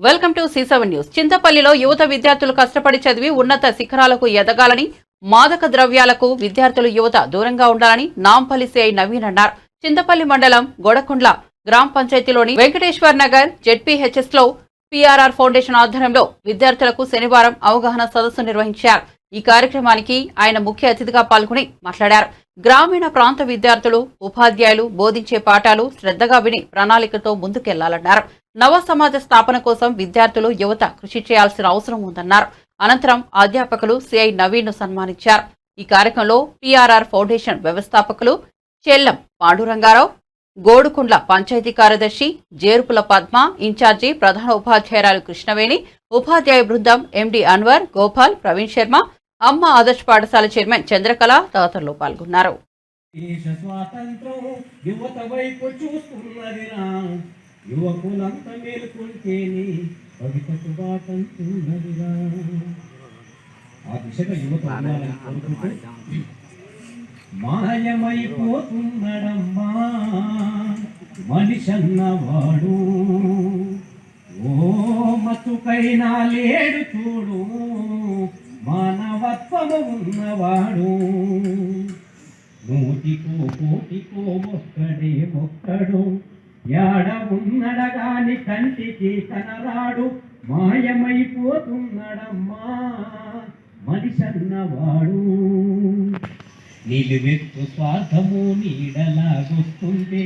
Welcome to C7 news. చింతపల్లిలో యువత విద్యార్థులు కష్టపడి చదివి ఉన్నత శిఖరాలకు ఎదగాలని, మాదక ద్రవ్యాలకు విద్యార్థులు యువత దూరంగా ఉండాలని నాంపల్లి సిఐ నవీన్ అన్నారు. చింతపల్లి మండలం గొడకుండ్ల గ్రామ పంచాయతీలోని వెంకటేశ్వర్ నగర్ జెడ్పీహెచ్ఎస్ లో PRR ఫౌండేషన్ ఆధ్వర్యంలో విద్యార్థులకు శనివారం అవగాహన సదస్సు నిర్వహించారు. ఈ కార్యక్రమానికి ఆయన ముఖ్య అతిథిగా పాల్గొని మాట్లాడారు. గ్రామీణ ప్రాంత విద్యార్థులు, ఉపాధ్యాయులు బోధించే పాఠాలు శ్రద్ధగా విని ప్రణాళికతో ముందుకెళ్లాలన్నారు. నవ సమాజ స్థాపన కోసం విద్యార్థులు, యువత కృషి చేయాల్సిన అవసరం ఉందన్నారు. అనంతరం అధ్యాపకులు సిఐ నవీన్ ను సన్మానించారు. ఈ కార్యక్రమంలో PRR ఫౌండేషన్ వ్యవస్థాపకులు చెల్లం పాండురంగారావు, గోడుకుండ్ల పంచాయతీ కార్యదర్శి జేరుపుల పద్మ, ఇన్ఛార్జి ప్రధాన ఉపాధ్యాయురాలు కృష్ణవేణి, ఉపాధ్యాయ బృందం MD అన్వర్, గోపాల్, ప్రవీణ్ శర్మ, అమ్మ ఆదర్శ పాఠశాల చైర్మన్ చంద్రకళ తదితరులు పాల్గొన్నారు. మాయమైపోతున్నడమ్మా మనిషన్నవాడు, ఓ మతుకైనా లేడు చూడు, మానవత్వము ఉన్నవాడు. నూటికో కోటికో ఒక్కడే ఒక్కడు, యాడ ఉన్నడగాని కంటికి కనరాడు. మాయమైపోతున్నడమ్మా మనిషన్నవాడు. నిలువెత్తు స్వార్థము నీడలాగొస్తుంది,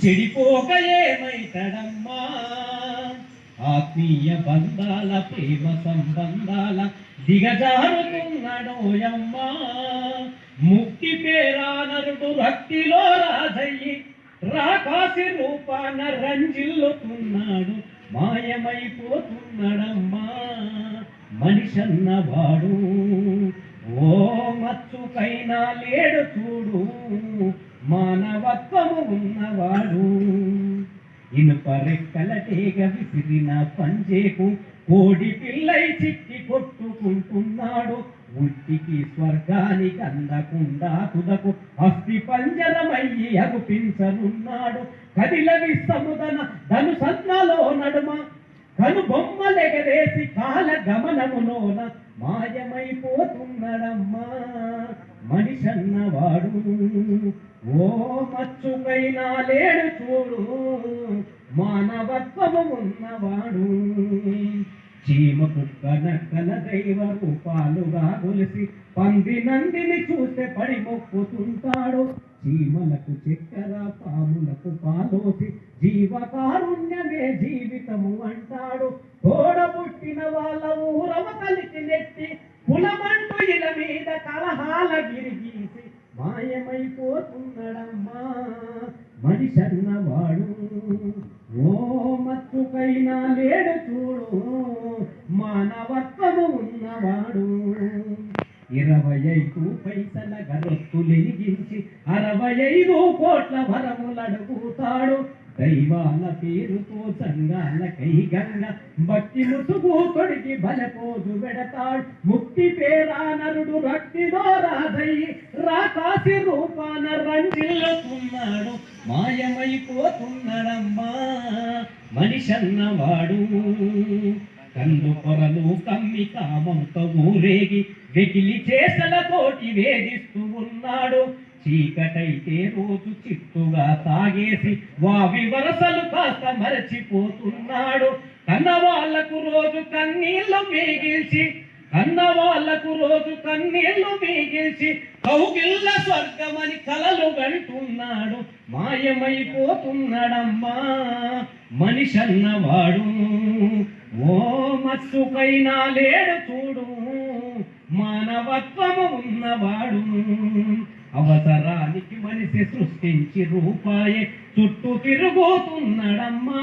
చెడిపోక ఏమైతడమ్మా. ఆత్మీయ బంధాల, ప్రేమ సంబంధాల దిగజారుతున్నాడోయమ్మా. ముక్తి పేరానరుడు రక్తిలో రాజయ్యి, రాకాసి రూపాన రంజిల్లుతున్నాడు. మాయమైపోతున్నాడమ్మా మనిషన్నవాడు, ఓ మచ్చుకైనా లేడు చూడు, మానవత్వము ఉన్నవాడు. ఇనుప రెక్కల తీగ విసిరిన పంజేకు కోడి పిల్లై చిక్కి కొట్టుకుంటున్నాడు. ఉట్టికి స్వర్గానికి అందకుండా తుదకు అస్థి పంజరమయ్యి అగుపించనున్నాడు. కదిల విస్తముదన ధను సన్నలో నడుమ, కను బొమ్మలెగరేసి కాల గమనములోన మాయమైపోతున్నడమ్మా మనిషన్నవాడు. ఓ మచ్చుకైనా లేడు చూడు, మానవత్వము ఉన్నవాడు. చీమ కుక్క నక్కల దైవ రూపాలుగా గొలిసి పంది నందిని చూస్తే పడి మొక్కుతుంటాడు. చీమలకు చక్కెర, పాములకు పాలోసి జీవకారుణ్యమే జీవితము అంటాడు. తోడబుట్టిన వాళ్ళ ఊరవ కలిసి నెట్టి కులమంటూ ఇల మీద కలహాల గిరిగీసి మాయమైపోతున్నాడమ్మా మనిషన్నవాడు. ఓ మత్తుకైనా లేడు చూడు, మానవత్వము ఉన్నవాడు. 25 పైసల గరొత్తులెలిగించి 65 కోట్ల వరములడుగుతాడు. దైవాల పేరుతో సంఘాల కైగంగ భక్తి ముసుగు తొడిగి బలపోజు పెడతాడు. ముక్తి పేరానరుడు రక్తిలో రాజయ్యి, రాకాసి రూపాన రంజిల్లుతున్నాడు. మాయమైపోతున్నాడమ్మా మనిషన్నవాడు. కన్ను పొరలు కమ్మి కామంతో ఊరేగి వెకిలి చేసలతోటి వేధిస్తూ ఉన్నాడు. చీకటైతే రోజు చిత్తుగా తాగేసి వావి వరసలు కాస్త మరచిపోతున్నాడు. కన్నవాళ్లకు రోజు కన్నీళ్లు మిగిల్చి కౌగిళ్ళ స్వర్గమని కలలు గంటున్నాడు. మాయమైపోతున్నాడమ్మా మనిషన్నవాడు. ఓ మత్సుకైనా లేడు చూడు, మానవత్వము ఉన్నవాడు. అవసరానికి మనిషి సృష్టించి రూపాయే చుట్టూ తిరుగుతున్నాడమ్మా.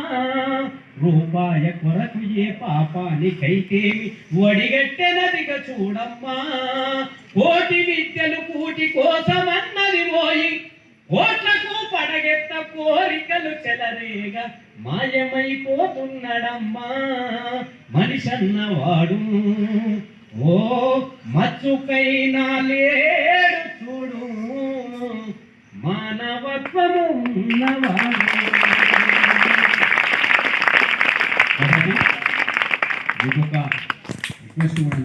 రూపాయ కొరకు ఏ పాపానికైతేమి వడిగట్టెనదిగా చూడమ్మా. కోటి విద్యలు కూటి కోసమన్నది పోయి, కోట్లకు పడగెత్త కోరికలు చెలరేగా మాయమైపోతున్నాడమ్మా మనిషన్నవాడు. ఓ మచ్చుకైనా లేడు చూడు, మానవత్వము ఉన్నవాడు. ఇంకొక రిక్వెస్ట్ కూడా